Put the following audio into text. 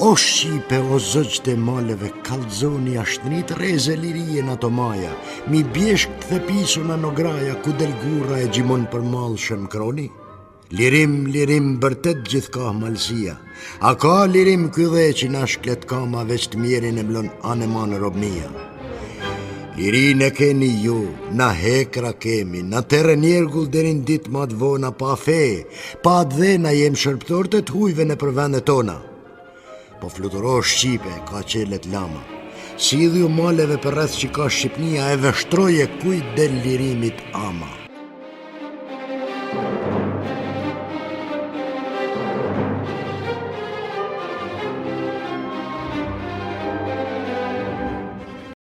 O Shqipe, o zëgjt e maleve, kalzoni ashtënit reze lirije në ato maja, mi bjeshk të thepisuna në graja, ku del gurra e gjimon për malë shën kroni? Lirim, lirim, bërtet gjithë ka malsia, a ka lirim këdhe që na shklet kama veç të mjerin e mlon anemanë robnia. Lirin e keni ju, na hekra kemi, na tere njergull derin dit ma të vona pa fe, pa dhe na jem shërptor të hujve në për vendet tona. Po fluturo Shqipe, ka qelet lama. Si idhju maleve për rreth që ka Shqipnia e vështroje kujt del lirimit ama.